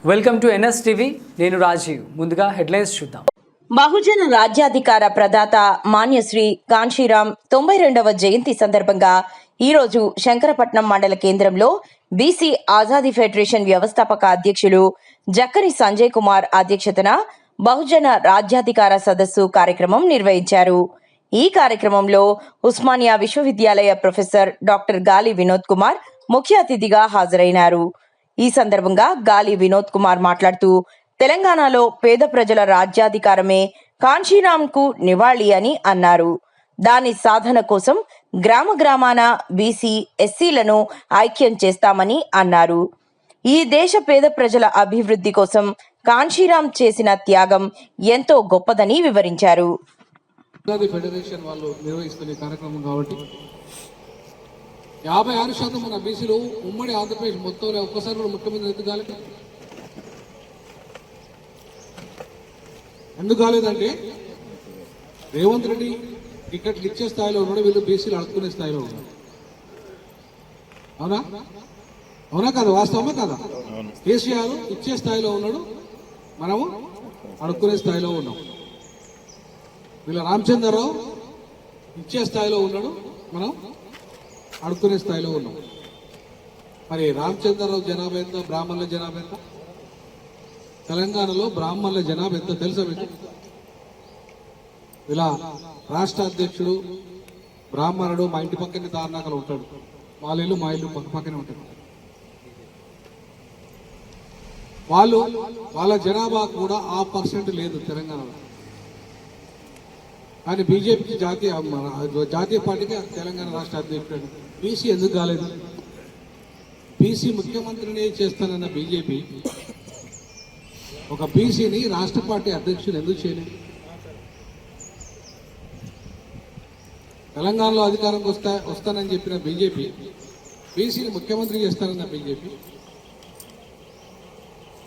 Welcome to NS TV. నేను రాజీవ్. ముందుగా headlines చూద్దాం. బహుజన రాజ్యాధికార ప్రదాత మాన్యశ్రీ కాంశీరాం 92వ జయంతి సందర్భంగా ఈరోజు శంకరపట్నం మండల కేంద్రంలో బీసీ ఆజాదీ ఫెడరేషన్ వ్యవస్థాపక అధ్యక్షులు జక్కని సంజయ్ కుమార్ అధ్యక్షతన బహుజన రాజ్యాధికార సదస్సు కార్యక్రమం నిర్వహించారు. ఈ కార్యక్రమంలో ఉస్మానియా విశ్వవిద్యాలయ ప్రొఫెసర్ డాక్టర్ గాలి వినోద్ కుమార్ ముఖ్య అతిథిగా హాజరైనారు. ఈ సందర్భంగా గాలి వినోద్ కుమార్ మాట్లాడుతూ తెలంగాణలో పేద ప్రజల రాజ్యాధికారమే కాంశీరాంకు నివాళి అని అన్నారు. దాని సాధన కోసం గ్రామ గ్రామాన బీసీ ఎస్సీలను ఐక్యం చేస్తామని అన్నారు. ఈ దేశ పేద ప్రజల అభివృద్ధి కోసం కాంశీరాం చేసిన త్యాగం ఎంతో గొప్పదని వివరించారు. ఫెడరేషన్ వాళ్ళు నిర్వహిస్తున్న కార్యక్రమం కాబట్టి 56% మన బీసీలు ఉమ్మడి ఆంధ్రప్రదేశ్ మొత్తంలో ఒక్కసారి కూడా ముఖ్యమంత్రి ఎందుకు కాలేదంటే రేవంత్ రెడ్డి టికెట్లు ఇచ్చే స్థాయిలో ఉన్నాడు, వీళ్ళు బీసీలు అడుక్కునే స్థాయిలో ఉన్నారు. అవునా అవునా కాదు? వాస్తవమా కాదా? కేసీఆర్ ఇచ్చే స్థాయిలో ఉన్నాడు, మనము అడుక్కునే స్థాయిలో ఉన్నాం. వీళ్ళ రామచంద్రరావు ఇచ్చే స్థాయిలో ఉన్నాడు, మనం అడుక్కునే స్థాయిలో ఉన్నాం. మరి రామచంద్రరావు జనాభా ఎంత, బ్రాహ్మణుల జనాభా ఎంత? తెలంగాణలో బ్రాహ్మణుల జనాభా ఎంత తెలుసా మీకు? ఇలా రాష్ట్ర అధ్యక్షుడు బ్రాహ్మణుడు మా ఇంటి పక్కనే దారుణాకలు ఉంటాడు, వాళ్ళ ఇల్లు మా ఇల్లు పక్క పక్కనే ఉంటుంది. వాళ్ళ జనాభా కూడా ఆ పర్సెంట్ లేదు తెలంగాణలో. కానీ బీజేపీకి జాతీయ పార్టీకి తెలంగాణ రాష్ట్ర అధ్యక్షుడు బీసీ ఎందుకు కాలేదు? బీసీ ముఖ్యమంత్రిని చేస్తానన్న బీజేపీ ఒక బీసీని రాష్ట్ర పార్టీ అధ్యక్షుడు ఎందుకు చేయలేదు? తెలంగాణలో అధికారంకి వస్తానని చెప్పిన బీజేపీ బీసీని ముఖ్యమంత్రి చేస్తానన్న బీజేపీ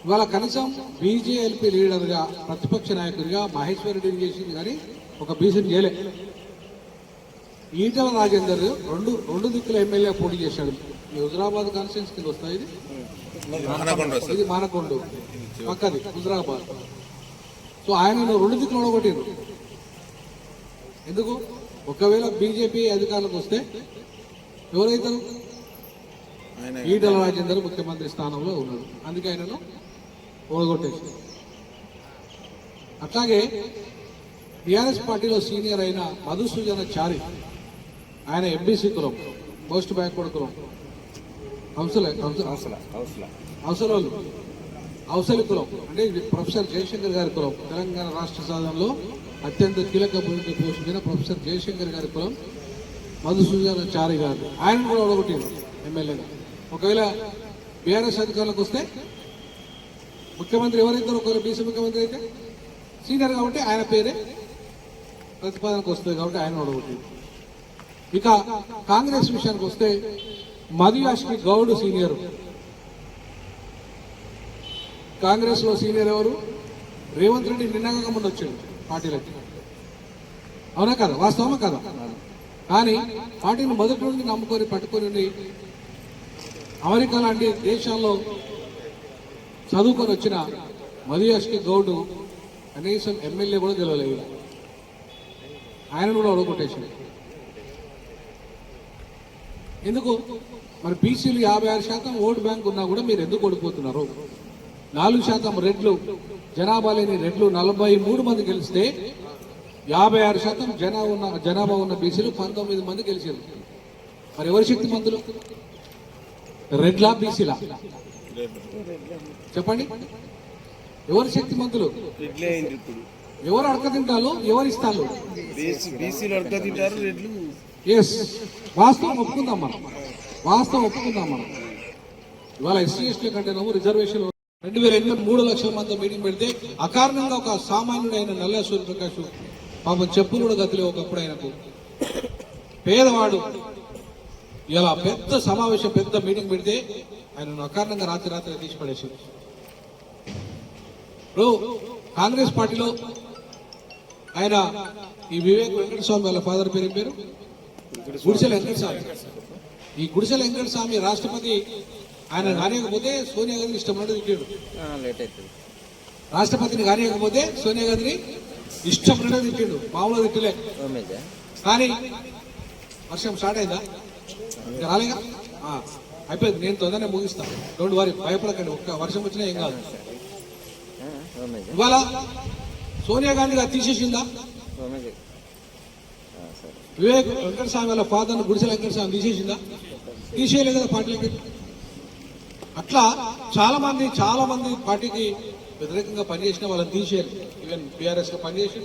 ఇవాళ కనీసం బీజేఎల్పీ లీడర్గా ప్రతిపక్ష నాయకుడిగా మహేశ్వర్ రెడ్డిని చేసింది, కానీ ఒక బీసీని చేయలే. ఈటల రాజేందర్ రెండు దిక్కుల ఎమ్మెల్యే పోటీ చేశాడు. ఈ హుజరాబాద్ కాన్స్టిట్యూన్స్ కింద వస్తాయి. ఇది మానకొండ పక్కది హుజరాబాద్. సో ఆయన రెండు దిక్కులు ఒకటిరు. ఎందుకు? ఒకవేళ బీజేపీ అధికారులకు వస్తే ఎవరైతారు? ఈటల రాజేందర్ ముఖ్యమంత్రి స్థానంలో ఉన్నాడు, అందుకే ఆయనను ఓడగొట్టేసి. అట్లాగే టీఆర్ఎస్ పార్టీలో సీనియర్ అయిన మధుసూదన చారి, ఆయన ఎంబీసీ కులం, పోస్ట్ బ్యాక్వర్డ్ కులం, అవసలి కులం, అంటే ప్రొఫెసర్ జయశంకర్ గారి కులం. తెలంగాణ రాష్ట్ర సాధనలో అత్యంత కీలక భూమిక పోషించిన ప్రొఫెసర్ జయశంకర్ గారి కులం మధుసూదన చారి గారు. ఆయన కూడా ఓడగొట్టింది ఎమ్మెల్యేగా. ఒకవేళ బీఆర్ఎస్ అధికారులకు వస్తే ముఖ్యమంత్రి ఎవరైతారో, ఒకవేళ బీసీ ముఖ్యమంత్రి అయితే సీనియర్ కాబట్టి ఆయన పేరే ప్రతిపాదనకు వస్తుంది కాబట్టి ఆయన ఓడగొట్టింది. ఇక కాంగ్రెస్ విషయానికి వస్తే మధుయాష్కి గౌడ్ సీనియర్. కాంగ్రెస్ లో సీనియర్ ఎవరు? రేవంత్ రెడ్డి నిన్నగా ముందు వచ్చాడు పార్టీలకి. అవునా కదా? వాస్తవమా కదా? కానీ పార్టీని మొదటి నుండి నమ్ముకొని పట్టుకొని అమెరికా లాంటి దేశాల్లో చదువుకొని వచ్చిన మధుయాష్కి గౌడ్ కనీసం ఎమ్మెల్యే కూడా గెలవలేదు. ఆయన కూడా ఓడగొట్టేసాడు. ఎందుకు? మరి బీసీలు 56% ఓటు బ్యాంక్ ఉన్నా కూడా మీరు ఎందుకు ఓడిపోతున్నారు? 4% రెడ్లు, జనాభా లేని రెడ్లు 43 మంది గెలిస్తే 56% జనాభా ఉన్న బీసీలు 19 మంది గెలిచారు. మరి ఎవరి శక్తి మంతులు? రెడ్లా బీసీలా? చెప్పండి, ఎవరు శక్తి మంతులు? ఎవరు అడక తింటారు, ఎవరు ఇస్తారు? ఎస్, వాస్తవం ఒప్పుకుందాం మనం, ఇవాళ ఎస్సీ ఎస్టీ కంటేనేమో రిజర్వేషన్ 2008 3 లక్షల మంది మీటింగ్ పెడితే అకారణంగా ఒక సామాన్యుడైన నల్ల సూర్యప్రకాష్ పాపం చెప్పులు కూడా గతిలో ఒకప్పుడు ఆయనకు పేదవాడు ఇలా పెద్ద సమావేశం, పెద్ద మీటింగ్ పెడితే ఆయన అకారణంగా రాత్రి తీసి పడేసింది. ఇప్పుడు కాంగ్రెస్ పార్టీలో ఆయన ఈ వివేక్ వెంకటస్వామి వాళ్ళ ఫాదర్ పేరు గుడిసెల వెంకటస్వామి. ఈ గుడిసెల వెంకటస్వామి రాష్ట్రపతి ఆయన కానియకపోతే సోనియా గాంధీ ఇష్టం ఉన్నట్టు తిట్టాడు. లేట్ అవుతుంది. రాష్ట్రపతిని కానియకపోతే సోనియా గాంధీని ఇష్టం ఉన్నట్టు తిట్టాడు, మామూలుగా తిట్టలే. ఓమేజా కానీ వర్షం స్టార్ట్ అయిందా? ఇంకా రాలేగా? అయిపోయింది. నేను తొందరనే ముగిస్తాను. డోంట్ వరీ, భయపడకండి. ఒక్క వర్షం వచ్చినా ఏం కాదు. ఓమేజా ఇవాళ సోనియా గాంధీ గారు తీసేసిందా? ఓమేజా సరే. వివేక్ వెంకటస్వామి వాళ్ళ ఫాదర్ గుడిసెల వెంకటస్వామి తీసేసిందా? తీసేయలేదు కదా పార్టీలకి. అట్లా చాలా మంది పార్టీకి వ్యతిరేకంగా పనిచేసిన వాళ్ళని తీసేయాలి. ఈవెన్ బీఆర్ఎస్ లో పనిచేసి